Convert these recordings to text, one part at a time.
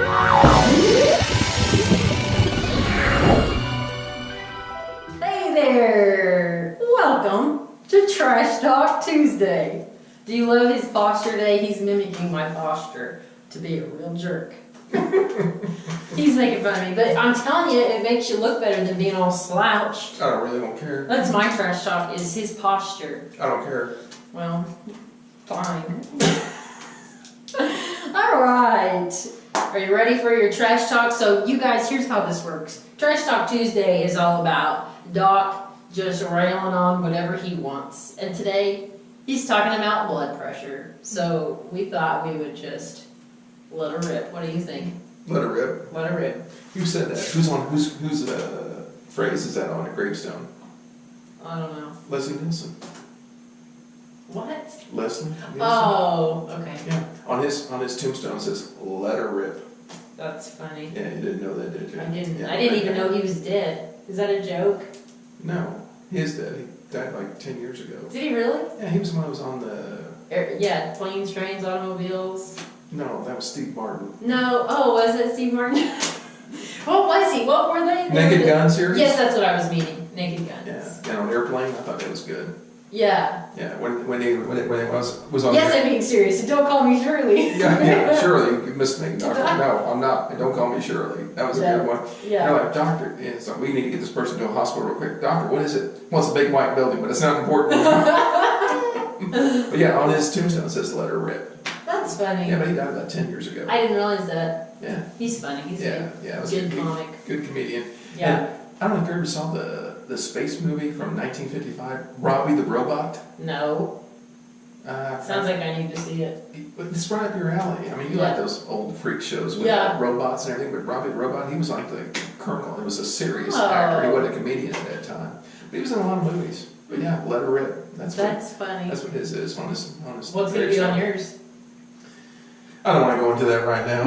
Hey there! Welcome to Trash Talk Tuesday. Do you love his posture today? He's mimicking my posture to be a real jerk. He's making fun of me, but I'm telling you, it makes you look better than being all slouched. I really don't care. That's my trash talk, is his posture. I don't care. Well, fine. Alright. Are you ready for your trash talk? So you guys, here's how this works. Trash Talk Tuesday is all about Doc just railing on whatever he wants. And today, he's talking about blood pressure. So we thought we would just let her rip. What do you think? Let it rip. Let her rip. Who said that? Whose phrase is that on a gravestone? I don't know. Leslie Nielsen. What? Leslie Nielsen. Oh, okay. Yeah. On his tombstone it says, "Let her rip." That's funny. Yeah, you didn't know that, did you? I didn't. Yeah, I didn't even know he was dead. Is that a joke? No, he is dead. He died like 10 years ago. Did he really? Yeah, he was the one who was on the. Yeah, planes, trains, automobiles. No, that was Steve Martin. No. Oh, was it Steve Martin? What was he? What were they? Naked Gun series. Yes, that's what I was meaning. Naked Guns. Yeah, and on Airplane, I thought that was good. Yeah. Yeah, when it was on. Yes, I'm being serious. And don't call me Shirley. Yeah, Shirley, you missed me, doctor. No, I'm not. Don't call me Shirley. That was a good one. Yeah. You're like, doctor, yeah, so we need to get this person to a hospital real quick. Doctor, what is it? Well, it's a big white building, but it's not important. But yeah, on his tombstone it says "Let her rip." That's funny. Yeah, but he died about 10 years ago. I didn't realize that. Yeah. He's funny. He's Yeah, a it was good a comic. good comedian. Yeah. And I don't know if you ever saw the space movie from 1955, Robbie the Robot. No. Sounds like I need to see it. It's right up your alley. I mean, you like those old freak shows with robots and everything, but Robbie the Robot, he was like the colonel. He was a serious actor. He wasn't a comedian at that time. But he was in a lot of movies. But yeah, Let Her Rip. That's funny. That's what his is on his What's going to be on yours? I don't want to go into that right now.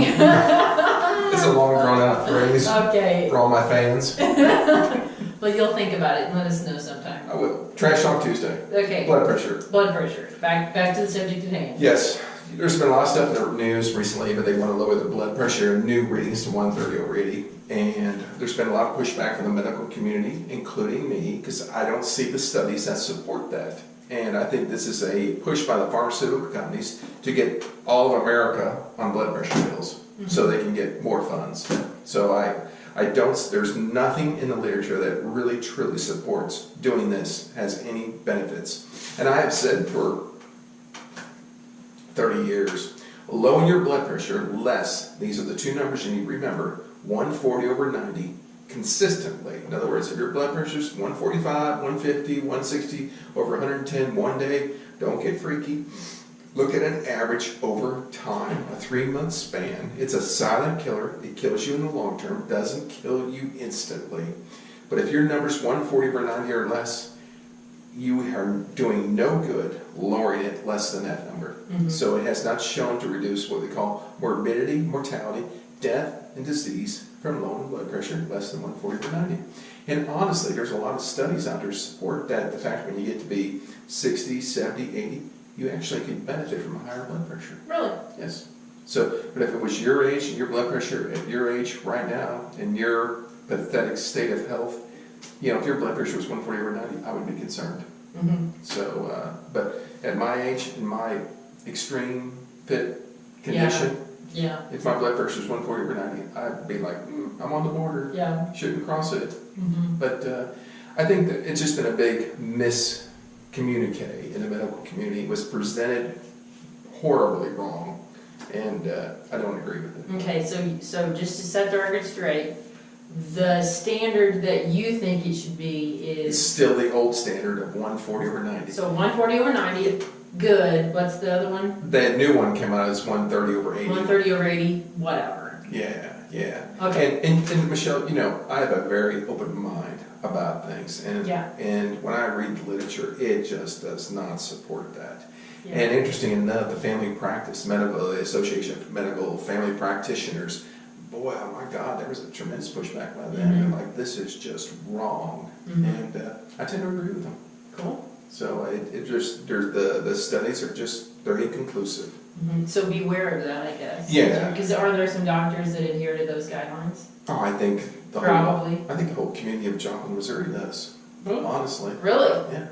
It's a long, drawn-out phrase. Okay. For all my fans. Well, you'll think about it and let us know sometime. I will. Trash Talk Tuesday. Okay. Blood pressure. Blood pressure. Back to the subject at hand. Yes. There's been a lot of stuff in the news recently, but they want to lower the blood pressure new readings to 130/80. And there's been a lot of pushback from the medical community, including me, because I don't see the studies that support that. And I think this is a push by the pharmaceutical companies to get all of America on blood pressure pills so they can get more funds. So there's nothing in the literature that really truly supports doing this has any benefits. And I have said for 30 years, lower your blood pressure less, these are the two numbers you need to remember, 140/90 consistently. In other words, if your blood pressure is 145, 150, 160, over 110 one day, don't get freaky. Look at an average over time, a 3-month span. It's a silent killer. It kills you in the long term, doesn't kill you instantly. But if your number's 140/90 or less, you are doing no good lowering it less than that number. So it has not shown to reduce what we call morbidity, mortality, death, and disease from lowering blood pressure less than 140/90. And honestly, there's a lot of studies out there to support that. The fact when you get to be 60, 70, 80, you actually can benefit from a higher blood pressure. Really? Yes. So, but if it was your age and your blood pressure at your age right now, in your pathetic state of health, you know, if your blood pressure was 140/90, I would be concerned. So, but at my age, in my extreme fit condition, if my blood pressure is 140/90, I'd be like, I'm on the border. Yeah. Shouldn't cross it. But I think that it's just been a big miscommunique in the medical community. It was presented horribly wrong, and I don't agree with it. Okay, so just to set the record straight, the standard that you think it should be It's is still the old standard of 140/90. so 140/90. Good. What's the other one? That new one came out as 130/80. 130/80. Whatever. Yeah. Okay. And Michelle, you know, I have a very open mind about things, and when I read the literature, it just does not support that. Yeah. And interesting enough, the Family Practice Medical Association of Medical Family Practitioners, boy, oh my God, there was a tremendous pushback by them. And like, this is just wrong, and I tend to agree with them. Cool. So the studies are just, they're inconclusive. So beware of that, I guess. Yeah. Because are there some doctors that adhere to those guidelines? Oh, I think the Probably. I think the whole community of Joplin, Missouri does. Honestly. Really? Yeah.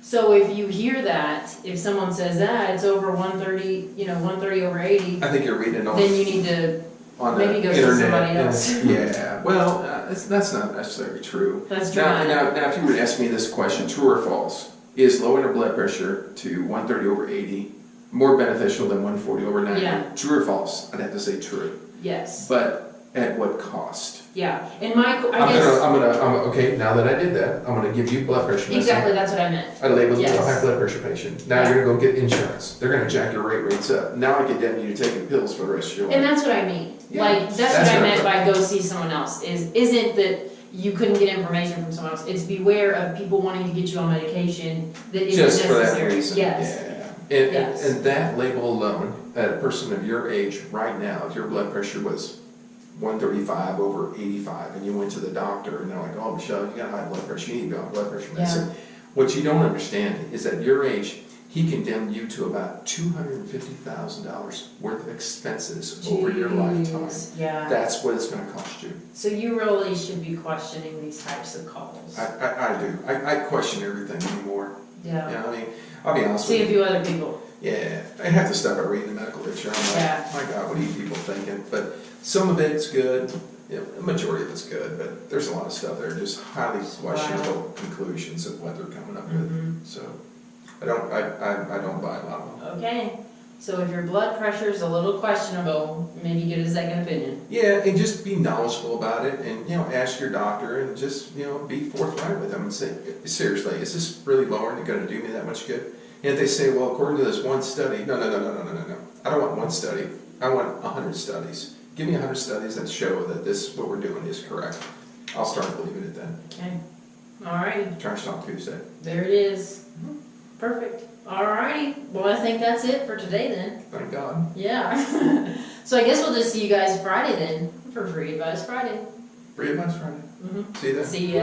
So if you hear that, if someone says that it's over 130, 130 over 80, I think you're reading off then you need to on maybe the go see internet. somebody else. Yeah. Well, that's not necessarily true. That's Now, dramatic. now, if you were to ask me this question, true or false, is lowering your blood pressure to 130 over 80 more beneficial than 140 over 90? Yeah. True or false? I'd have to say true. Yes. But at what cost? Yeah. And I guess Okay, now that I did that, I'm gonna give you blood pressure medicine. exactly that's what I meant. I labeled you a Yes. high blood pressure patient. Now Yeah. you're gonna go get insurance. They're gonna jack your rates up. Now I get damn you taking pills for the rest of your And life. that's what I mean. Yeah. Like that's That's what I what meant I by go see someone else. Isn't that you couldn't get information from someone else? It's beware of people wanting to get you on medication that isn't Just for that necessary. reason. Yes. Yeah. Yes. And that label alone, at a person of your age right now, if your blood pressure was 135 over 85 and you went to the doctor and they're like, oh, Michelle, you got high blood pressure, you need to go on blood pressure medicine. What you don't understand is at your age, he condemned you to about $250,000 worth of expenses over your lifetime. Jeez. Yeah. That's what it's gonna cost you. So you really should be questioning these types of calls. I do. I question everything anymore. Yeah. You know, I mean, I'll be honest See with a you. few other people. Yeah, I have to stuff I read in the medical literature. I'm like, Yeah. my God, what are you people thinking? But some of it's good, the majority of it's good, but there's a lot of stuff that are just highly questionable conclusions of what they're coming up with. So I don't buy a lot of them. Okay. So if your blood pressure is a little questionable, maybe get a second opinion. Yeah, and just be knowledgeable about it, and ask your doctor, and just be forthright with them and say, seriously, is this really lowering? It going to do me that much good? And if they say, well, according to this one study, no. I don't want one study. I want 100 studies. Give me 100 studies that show that what we're doing is correct. I'll start believing it then. Okay. All right. Trash Talk Tuesday. There it is. Perfect. All righty. Well, I think that's it for today then. Thank God. Yeah. So I guess we'll just see you guys Friday then for Free Advice Friday. Free Advice Friday. See you then. See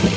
ya.